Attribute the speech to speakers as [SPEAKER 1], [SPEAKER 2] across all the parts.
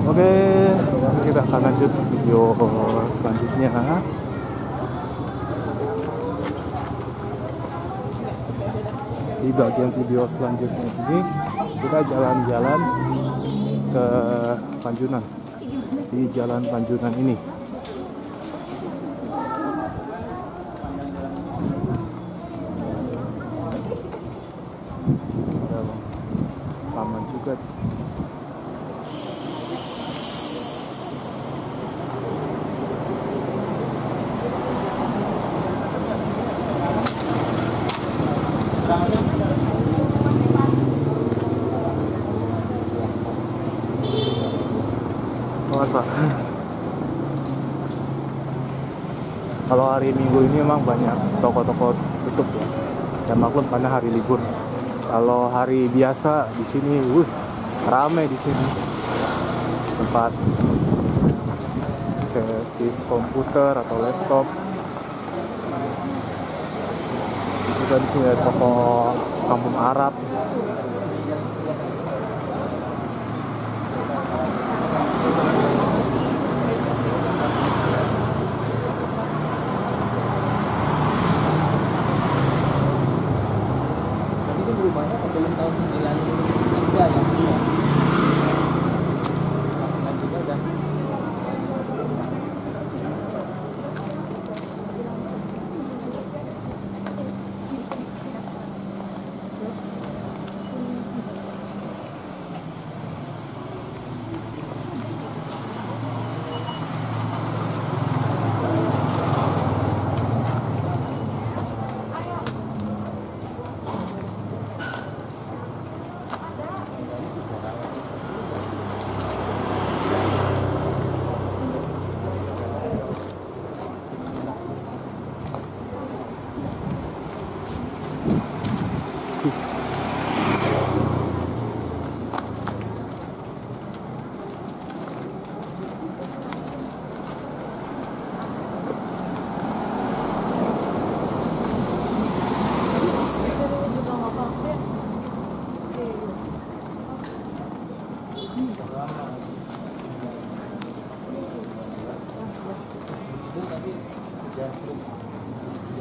[SPEAKER 1] Oke, kita akan lanjut video selanjutnya. Di bagian video selanjutnya ini kita jalan-jalan ke Panjunan, di Jalan Panjunan ini. Ada taman juga di sini. Pak. Kalau hari Minggu ini memang banyak toko-toko tutup ya. Dan maklum karena hari libur. Kalau hari biasa di sini, ramai di sini. Tempat servis komputer atau laptop. Juga di sini ada toko Kampung Arab.
[SPEAKER 2] Rumahnya sebelum tahun 93 ya. Dan juga udah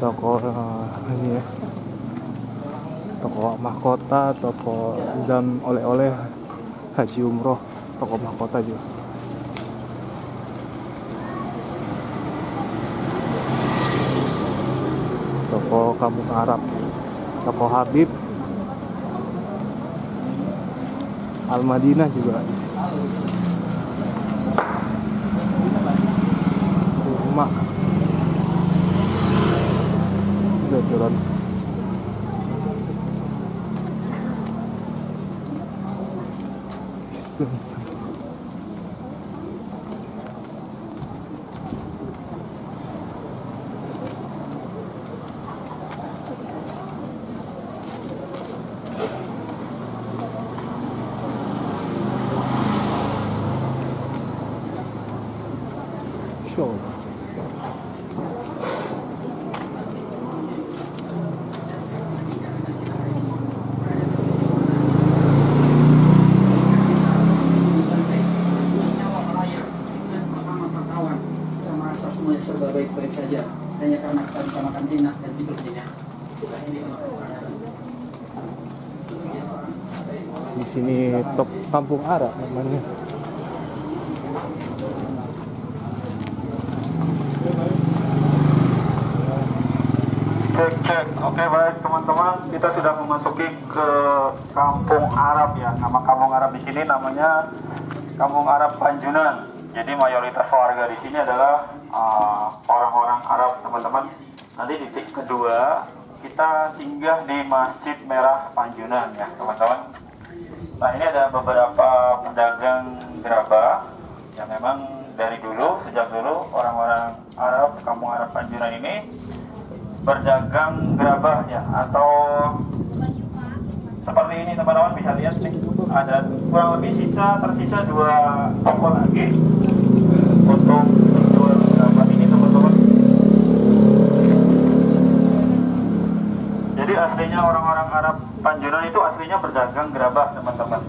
[SPEAKER 1] toko ini ya, toko mahkota, toko zam oleh-oleh haji umroh, toko mahkota juga. Toko Kampung Arab, toko Habib, Al-Madinah juga di sini. Rumah jalan show.
[SPEAKER 3] Serba baik-baik saja hanya karena kita bisa makan enak dan tidur nyenyak.
[SPEAKER 1] Di sini top Kampung Arab namanya.
[SPEAKER 4] Cek. Oke, baik teman-teman, kita sudah memasuki ke Kampung Arab ya. Nama Kampung Arab di sini namanya Kampung Arab Panjunan. Jadi mayoritas warga di sini adalah orang-orang Arab, teman-teman. Nanti titik kedua kita singgah di Masjid Merah Panjunan ya, teman-teman. Nah, ini ada beberapa pedagang gerabah yang memang dari dulu, sejak dulu orang-orang Arab, Kampung Arab Panjunan ini berdagang gerabah ya, atau seperti ini teman-teman bisa lihat nih, ada kurang lebih tersisa 2 toko lagi untuk jual gerabah ini teman-teman. Jadi aslinya orang-orang Arab Panjunan itu aslinya berdagang gerabah teman-teman.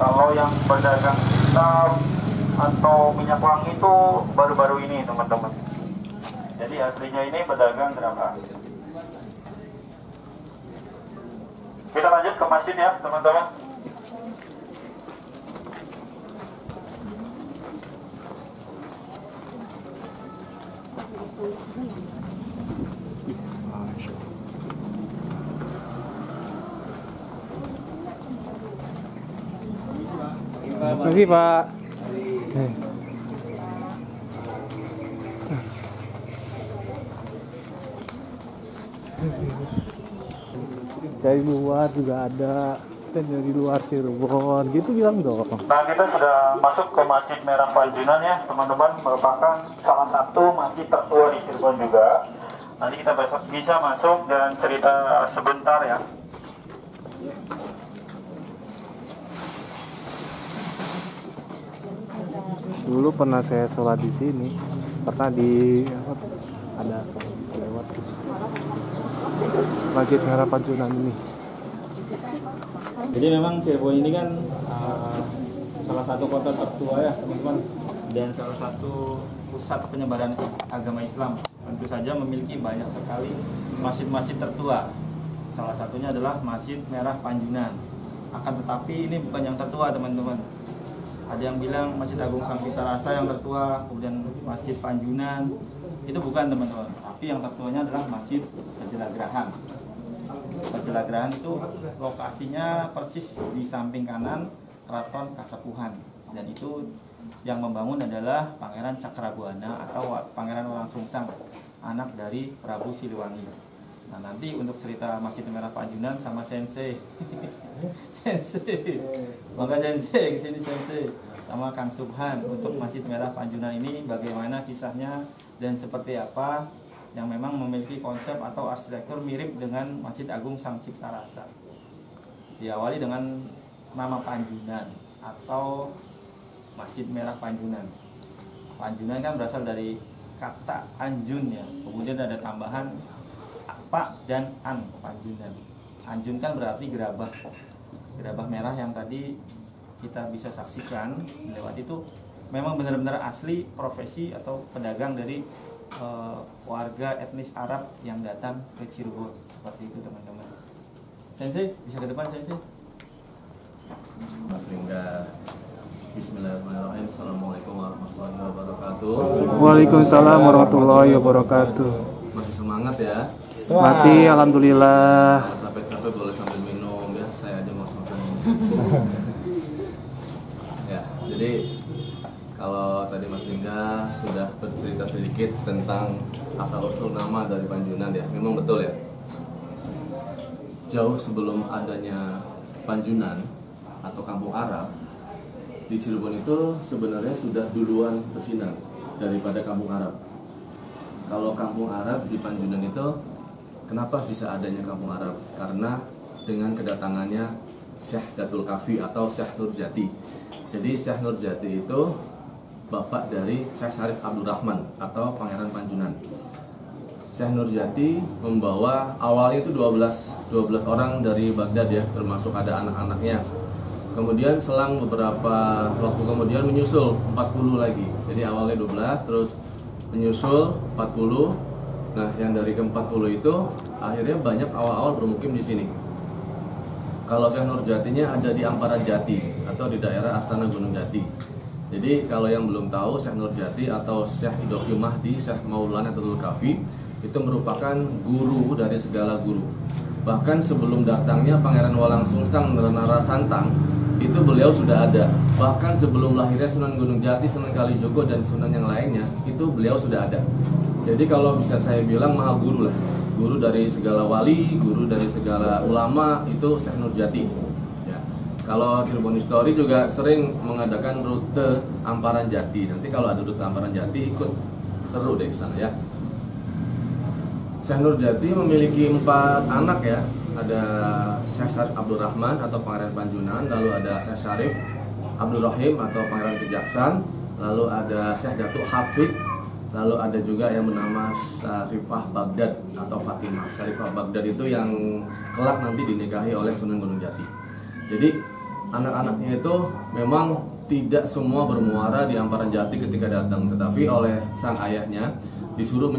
[SPEAKER 4] Kalau yang pedagang hitam atau minyak wangi itu baru-baru ini teman-teman. Jadi aslinya ini pedagang gerabah. Kita lanjut ke masjid ya teman-teman.
[SPEAKER 1] Terima kasih Pak. Dari luar juga ada, dan dari luar Cirebon gitu bilang dong.
[SPEAKER 4] Nah, kita sudah masuk ke Masjid Merah Panjunan ya teman-teman, merupakan salah satu masjid tertua di Cirebon juga. Nanti kita bisa masuk dan cerita sebentar ya.
[SPEAKER 1] Dulu pernah saya sholat di sini, pernah di ada lewat Masjid Merah Panjunan ini.
[SPEAKER 2] Jadi memang Cirebon ini kan salah satu kota tertua ya teman-teman, dan salah satu pusat penyebaran agama Islam. Tentu saja memiliki banyak sekali masjid-masjid tertua. Salah satunya adalah Masjid Merah Panjunan. Akan tetapi ini bukan yang tertua teman-teman. Ada yang bilang Masjid Agung Sang Cipta Rasa yang tertua, kemudian Masjid Panjunan. Itu bukan teman-teman. Tapi yang tertuanya adalah Masjid Pajalagrahan. Pajalagrahan itu lokasinya persis di samping kanan Keraton Kasepuhan, dan itu yang membangun adalah Pangeran Cakrabuana atau Pangeran Walangsungsang, anak dari Prabu Siliwangi. Nah, nanti untuk cerita Masjid Merah Panjunan sama Sensei. Sensei. Maka Sensei kesini Sensei sama Kang Subhan untuk Masjid Merah Panjunan ini bagaimana kisahnya dan seperti apa, yang memang memiliki konsep atau arsitektur mirip dengan Masjid Agung Sang Cipta Rasa. Diawali dengan nama Panjunan atau Masjid Merah Panjunan. Panjunan kan berasal dari kata Anjun ya, kemudian ada tambahan apa dan an, Panjunan. Anjun kan berarti gerabah, gerabah merah yang tadi kita bisa saksikan lewat itu. Memang benar-benar asli profesi atau pedagang dari warga etnis Arab yang datang ke Cirebon, seperti itu teman-teman. Sensei bisa ke depan Sensei.
[SPEAKER 5] Bismillahirrahmanirrahim. Assalamualaikum warahmatullahi wabarakatuh.
[SPEAKER 1] Waalaikumsalam warahmatullahi wabarakatuh.
[SPEAKER 5] Masih semangat ya?
[SPEAKER 1] Masih, alhamdulillah.
[SPEAKER 5] Kalau capek-capek boleh sambil minum ya. Saya aja mau sambil minum. Ya, jadi kalau tadi Mas Lingga sudah bercerita sedikit tentang asal-usul nama dari Panjunan ya, memang betul ya. Jauh sebelum adanya Panjunan atau Kampung Arab di Cirebon itu sebenarnya sudah duluan pecinan daripada Kampung Arab. Kalau Kampung Arab di Panjunan itu, kenapa bisa adanya Kampung Arab? Karena dengan kedatangannya Syekh Datul Kafi atau Syekh Nurjati. Jadi Syekh Nurjati itu bapak dari Syekh Syarif Abdurrahman atau Pangeran Panjunan. Syekh Nurjati membawa awalnya itu 12 orang dari Baghdad ya, termasuk ada anak-anaknya. Kemudian selang beberapa waktu kemudian menyusul 40 lagi. Jadi awalnya 12 terus menyusul 40. Nah, yang dari ke-40 itu akhirnya banyak awal-awal bermukim di sini. Kalau Syekh Nurjatinya ada di Amparan Jati atau di daerah Astana Gunung Jati. Jadi kalau yang belum tahu, Syekh Nurjati atau Syekh Idofi Mahdi, Syekh Maulana Datul Kafi itu merupakan guru dari segala guru. Bahkan sebelum datangnya Pangeran Walangsungsang Rara Santang, itu beliau sudah ada. Bahkan sebelum lahirnya Sunan Gunung Jati, Sunan Kalijogo dan Sunan yang lainnya, itu beliau sudah ada. Jadi kalau bisa saya bilang maha guru lah. Guru dari segala wali, guru dari segala ulama, itu Syekh Nurjati. Kalau Cirebon History juga sering mengadakan rute Amparan Jati. Nanti kalau ada rute Amparan Jati ikut, seru deh di sana ya. Syekh Nurjati memiliki 4 anak ya. Ada Syekh Syarif Abdurrahman atau Pangeran Panjunan, lalu ada Syekh Syarif Abdurrahim atau Pangeran Kejaksan, lalu ada Syekh Datuk Hafid, lalu ada juga yang bernama Syarifah Baghdad atau Fatimah. Syarifah Baghdad itu yang kelak nanti dinikahi oleh Sunan Gunung Jati. Jadi anak-anaknya itu memang tidak semua bermuara di Amparan Jati ketika datang, tetapi oleh sang ayahnya disuruh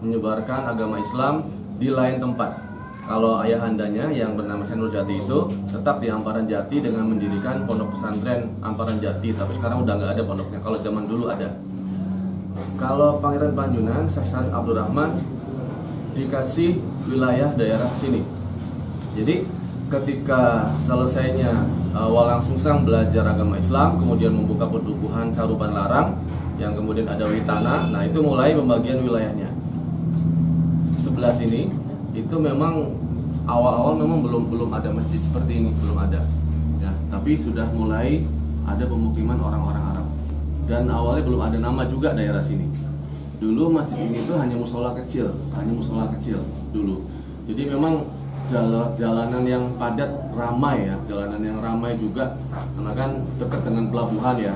[SPEAKER 5] menyebarkan agama Islam di lain tempat. Kalau ayahandanya yang bernama Senur Jati itu tetap di Amparan Jati dengan mendirikan pondok pesantren Amparan Jati, tapi sekarang udah nggak ada pondoknya. Kalau zaman dulu ada. Kalau Pangeran Panjunan, Syekh Syarif Abdurrahman dikasih wilayah daerah sini. Jadi ketika selesainya Walang Sungsang belajar agama Islam, kemudian membuka pedukuhan Caruban Larang yang kemudian ada Witana, nah itu mulai pembagian wilayahnya. Sebelah sini itu memang awal-awal memang belum ada masjid seperti ini, belum ada. Ya, tapi sudah mulai ada pemukiman orang-orang Arab. Dan awalnya belum ada nama juga daerah sini. Dulu masjid ini tuh hanya musola kecil dulu. Jadi memang jalanan yang padat, ramai ya, jalanan yang ramai juga karena kan dekat dengan pelabuhan ya,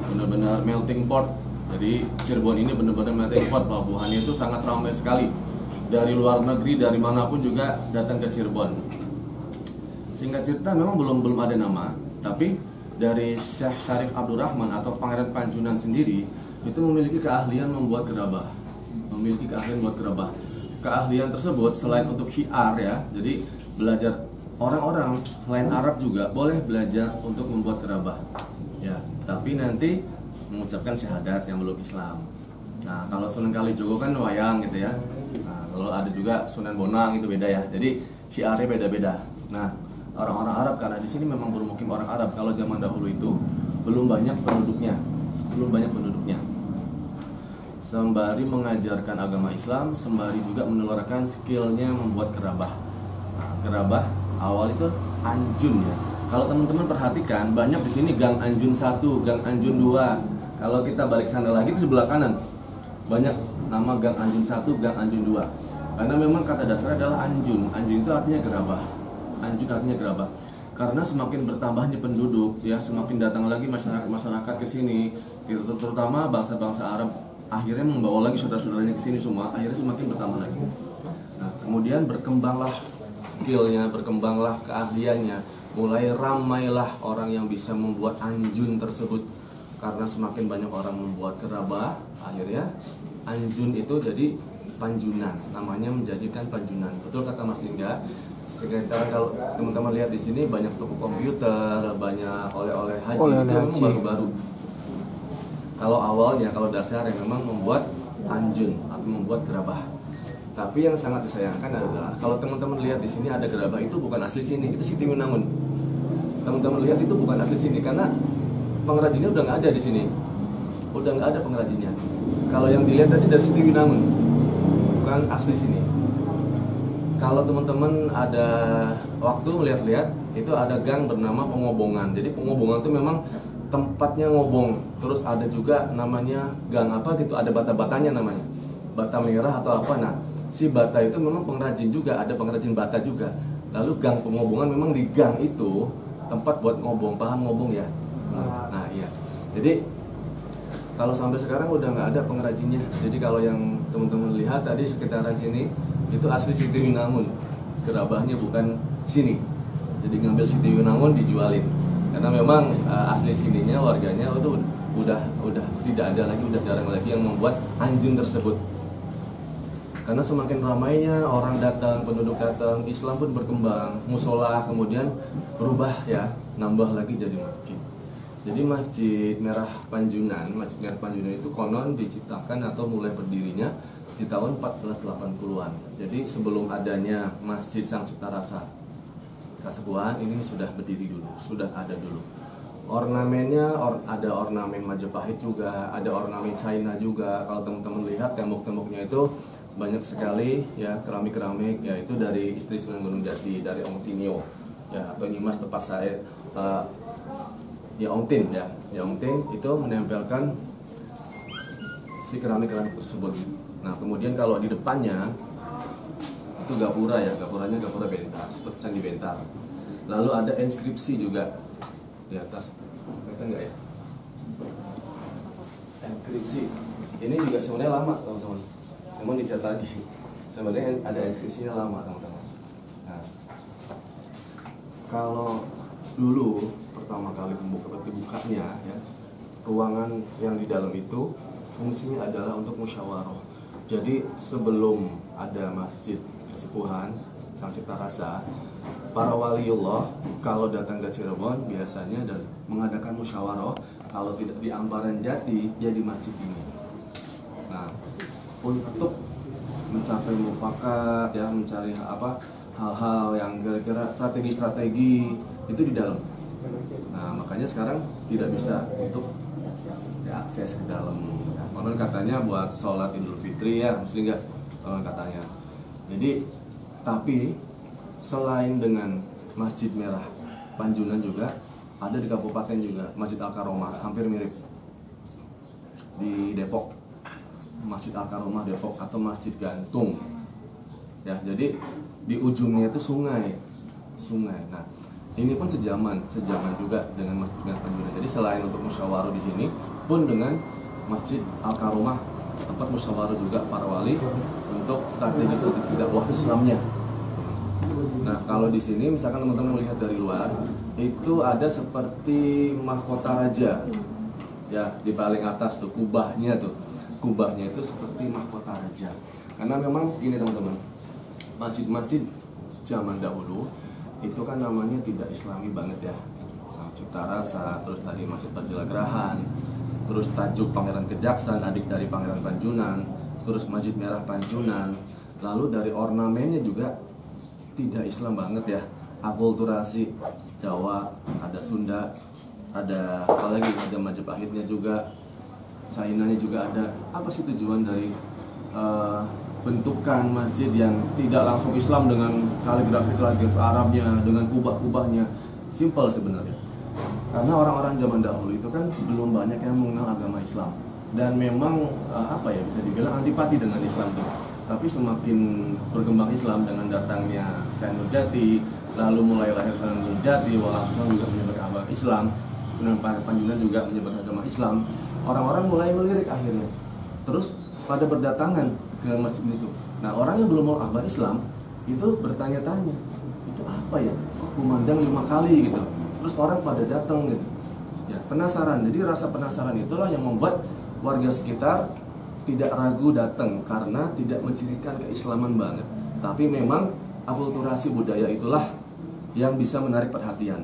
[SPEAKER 5] benar-benar melting pot. Jadi Cirebon ini benar-benar melting pot, pelabuhannya itu sangat ramai sekali. Dari luar negeri, dari manapun juga datang ke Cirebon. Singkat cerita memang belum ada nama, tapi dari Syekh Syarif Abdurrahman atau Pangeran Panjunan sendiri itu memiliki keahlian membuat gerabah. Keahlian tersebut selain untuk hiar ya, jadi belajar orang-orang selain Arab juga boleh belajar untuk membuat gerabah. Ya, tapi nanti mengucapkan syahadat yang belum Islam. Nah, kalau Sunan Kalijogo kan wayang gitu ya. Nah, kalau ada juga Sunan Bonang itu beda ya. Jadi syiarnya beda-beda. Nah, orang-orang Arab karena di sini memang bermukim orang Arab. Kalau zaman dahulu itu belum banyak penduduknya. Sembari mengajarkan agama Islam, sembari juga menularkan skillnya membuat gerabah. Nah, gerabah awal itu anjun ya. Kalau teman-teman perhatikan banyak di sini Gang Anjun 1, Gang Anjun 2. Kalau kita balik sana lagi itu sebelah kanan. Banyak nama Gang Anjun 1, Gang Anjun 2. Karena memang kata dasar adalah anjun. Anjun itu artinya gerabah. Karena semakin bertambahnya penduduk, ya semakin datang lagi masyarakat ke sini. Terutama bangsa-bangsa Arab akhirnya membawa lagi saudara-saudaranya ke sini semua. Akhirnya semakin bertambah lagi. Nah, kemudian berkembanglah skillnya, berkembanglah keahliannya. Mulai ramailah orang yang bisa membuat anjun tersebut. Karena semakin banyak orang membuat gerabah, akhirnya anjun itu jadi Panjunan, namanya menjadikan Panjunan. Betul kata Mas Lingga. Sekitar kalau teman-teman lihat di sini banyak toko komputer, banyak oleh-oleh haji itu memang baru-baru. Kalau awalnya, kalau dasarnya memang membuat anjun atau membuat gerabah. Tapi yang sangat disayangkan adalah kalau teman-teman lihat di sini ada gerabah itu bukan asli sini, itu Siti Winangun. Teman-teman lihat itu bukan asli sini karena pengrajinnya udah nggak ada di sini, udah nggak ada pengrajinnya. Kalau yang dilihat tadi dari Siti Winangun, bukan asli sini. Kalau teman-teman ada waktu lihat-lihat, itu ada gang bernama Pengobongan. Jadi Pengobongan itu memang tempatnya ngobong. Terus ada juga namanya gang apa gitu, ada bata-batanya namanya, bata merah atau apa. Nah, si bata itu memang pengrajin juga, ada pengrajin bata juga. Lalu gang Pengobongan memang di gang itu tempat buat ngobong, paham ngobong ya? Nah iya, jadi kalau sampai sekarang udah nggak ada pengrajinnya. Jadi kalau yang teman-teman lihat tadi sekitaran sini itu asli Siti Winangun, gerabahnya bukan sini. Jadi ngambil Siti Winangun dijualin karena memang asli sininya warganya itu udah tidak ada lagi, udah jarang lagi yang membuat anjun tersebut. Karena semakin ramainya orang datang, penduduk datang, Islam pun berkembang, musola kemudian berubah ya, nambah lagi jadi masjid. Jadi Masjid Merah Panjunan itu konon diciptakan atau mulai berdirinya di tahun 1480-an. Jadi sebelum adanya Masjid Sang Cipta Rasa Kasepuhan ini sudah berdiri dulu, sudah ada dulu. Ornamennya ada ornamen Majapahit juga, ada ornamen China juga. Kalau teman-teman lihat tembok-temboknya itu banyak sekali ya keramik-keramik, yaitu dari istri Sunan Gunung Jati, dari Ong Tinio ya, atau Nimas Tepas Sae ya Ong Tin ya, Ong Tin itu menempelkan si keramik-keramik tersebut. Nah kemudian kalau di depannya itu gapura ya, gapuranya gapura Bentar, seperti Candi Bentar. Lalu ada inskripsi juga di atas, kelihatan nggak ya? Inskripsi ini juga sebenarnya lama teman-teman, namun dicat lagi. Sebenarnya ada inskripsinya lama teman-teman. Nah, kalau dulu pertama kali dibukanya ya, ruangan yang di dalam itu fungsinya adalah untuk musyawarah. Jadi sebelum ada masjid kesepuhan Sang Cipta Rasa, para waliullah kalau datang ke Cirebon biasanya dan mengadakan musyawarah, kalau tidak di Amparan Jati ya di masjid ini. Nah, untuk mencapai mufakat ya, mencari hal-hal yang kira-kira strategi itu di dalam. Nah, makanya sekarang tidak bisa untuk diakses ke dalam. Konon katanya buat sholat Idul Fitri ya, mesti enggak katanya. Jadi, tapi selain dengan Masjid Merah Panjunan juga ada di kabupaten juga Masjid Al-Karomah, hampir mirip di Depok, Masjid Al-Karomah Depok atau Masjid Gantung. Ya, jadi di ujungnya itu sungai. Nah, ini pun sejaman juga dengan Masjid Merah Panjunan. Jadi selain untuk musyawarah di sini pun dengan Masjid Al-Karomah tempat musyawarah juga para wali untuk strategi dakwah Islamnya. Nah, kalau di sini misalkan teman-teman melihat dari luar, itu ada seperti mahkota raja. Ya, di paling atas tuh kubahnya itu seperti mahkota raja. Karena memang ini teman-teman, masjid-masjid zaman dahulu itu kan namanya tidak Islami banget ya. Sang Cipta Rasa, terus tadi Masjid Pacilagrahan, terus Tajuk Pangeran Kejaksan, adik dari Pangeran Panjunan, terus Masjid Merah Panjunan. Lalu dari ornamennya juga tidak Islam banget ya. Akulturasi Jawa, ada Sunda, ada apalagi ada Majapahitnya juga, China-nya juga ada. Apa sih tujuan dari bentukan masjid yang tidak langsung Islam dengan kaligrafi Arabnya, dengan kubah-kubahnya? Simple sebenarnya. Karena orang-orang zaman dahulu itu kan belum banyak yang mengenal agama Islam, dan memang bisa dibilang antipati dengan Islam itu. Tapi semakin berkembang Islam dengan datangnya Syekh Nurjati, lalu mulai lahir Sunan Nurjati, Walang Sungsang juga menyebarkan agama Islam, Sunan Panjunan juga menyebarkan agama Islam, orang-orang mulai melirik akhirnya. Terus pada berdatangan ke masjid itu. Nah, orang yang belum mau agama Islam itu bertanya-tanya, itu apa ya? Kok kumandang 5 kali gitu. Terus orang pada datang gitu. Ya, penasaran. Jadi rasa penasaran itulah yang membuat warga sekitar tidak ragu datang karena tidak mencirikan keislaman banget. Tapi memang akulturasi budaya itulah yang bisa menarik perhatian.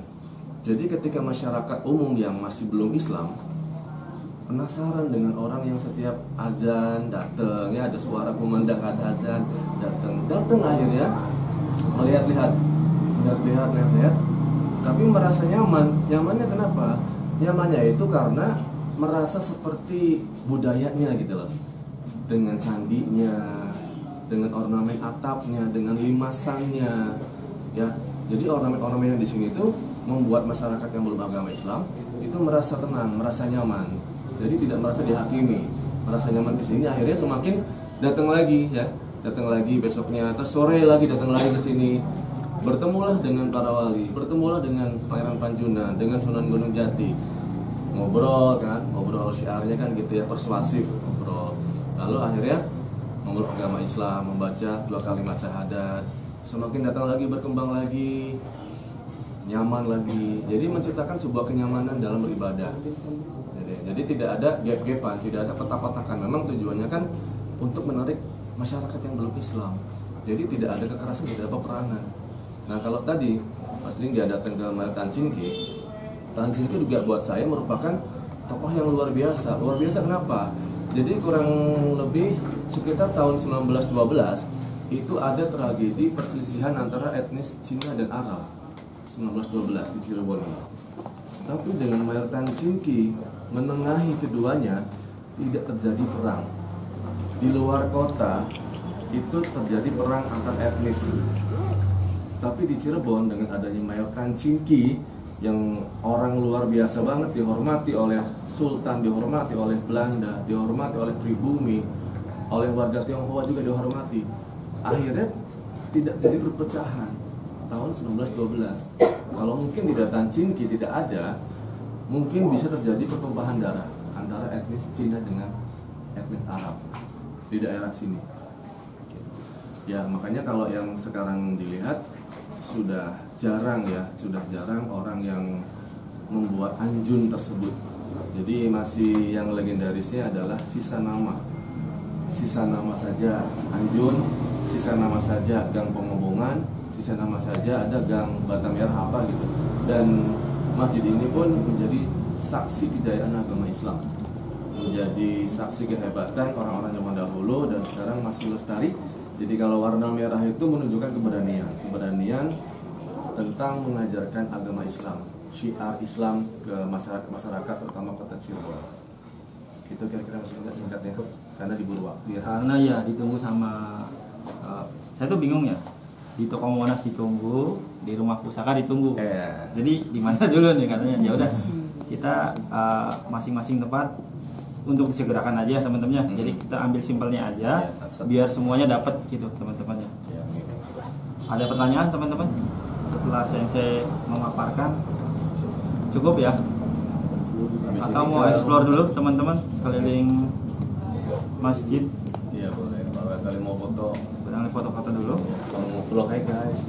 [SPEAKER 5] Jadi ketika masyarakat umum yang masih belum Islam penasaran dengan orang yang setiap azan datang, ya ada suara kumandang, ada azan, datang akhirnya melihat-lihat, tapi merasa nyamannya kenapa? Nyamannya itu karena merasa seperti budayanya gitu loh, dengan candinya, dengan ornamen atapnya, dengan limasannya, ya. Jadi ornamen-ornamen yang di sini itu membuat masyarakat yang belum agama Islam itu merasa tenang, merasa nyaman. Jadi tidak merasa dihakimi, merasa nyaman di sini. Akhirnya semakin datang lagi besoknya, terus sore lagi datang lagi ke sini. Bertemulah dengan para wali, bertemulah dengan Pangeran Panjunan, dengan Sunan Gunung Jati. Ngobrol syiarnya kan gitu ya, persuasif ngobrol. Lalu akhirnya ngobrol agama Islam, membaca 2 kalimat syahadat. Semakin datang lagi, berkembang lagi, nyaman lagi. Jadi menciptakan sebuah kenyamanan dalam beribadah. Jadi tidak ada gap-gapan, tidak ada kotak-kotakan. Memang tujuannya kan untuk menarik masyarakat yang belum Islam. Jadi tidak ada kekerasan, tidak ada peperangan. Nah, kalau tadi Mas Lingga datang ke Tan Cinki juga buat saya merupakan tokoh yang luar biasa. Luar biasa kenapa? Jadi kurang lebih sekitar tahun 1912 itu ada tragedi perselisihan antara etnis Cina dan Arab. 1912 di Cirebon. Tapi dengan Mayor Tan Cinki menengahi keduanya, tidak terjadi perang. Di luar kota itu terjadi perang antar etnis. Tapi di Cirebon dengan adanya Mayor Tan Cinki yang orang luar biasa banget, dihormati oleh Sultan, dihormati oleh Belanda, dihormati oleh pribumi, oleh warga Tionghoa juga dihormati. Akhirnya tidak jadi perpecahan tahun 1912. Kalau mungkin tidak Tan Cinki tidak ada, mungkin bisa terjadi pertumpahan darah antara etnis Cina dengan etnis Arab di daerah sini. Ya, makanya kalau yang sekarang dilihat sudah jarang orang yang membuat anjun tersebut. Jadi masih yang legendarisnya adalah sisa nama saja anjun, sisa nama saja gang Pengobongan, sisa nama saja ada gang Bata Merah apa gitu. Dan masjid ini pun menjadi saksi kejayaan agama Islam, menjadi saksi kehebatan orang-orang zaman dahulu dan sekarang masih lestari. Jadi kalau warna merah itu menunjukkan keberanian tentang mengajarkan agama Islam, syiar Islam ke masyarakat terutama kota Cirebon. Itu kira-kira singkatnya, karena diburu waktu ya.
[SPEAKER 2] Karena ya ditunggu sama saya tuh bingung ya, di toko Monas ditunggu, di rumah pusaka ditunggu. Jadi di mana dulu nih katanya? Ya udah kita masing-masing tempat untuk disegerakan aja teman-temannya. Jadi kita ambil simpelnya aja, biar semuanya dapat gitu teman-temannya. Ada pertanyaan teman-teman? Setelah saya memaparkan, cukup ya? Atau mau explore dulu teman-teman keliling masjid?
[SPEAKER 5] Iya boleh. Kalau kalian mau foto,
[SPEAKER 2] Barangkali foto-foto dulu.
[SPEAKER 5] kamu vlog aja guys.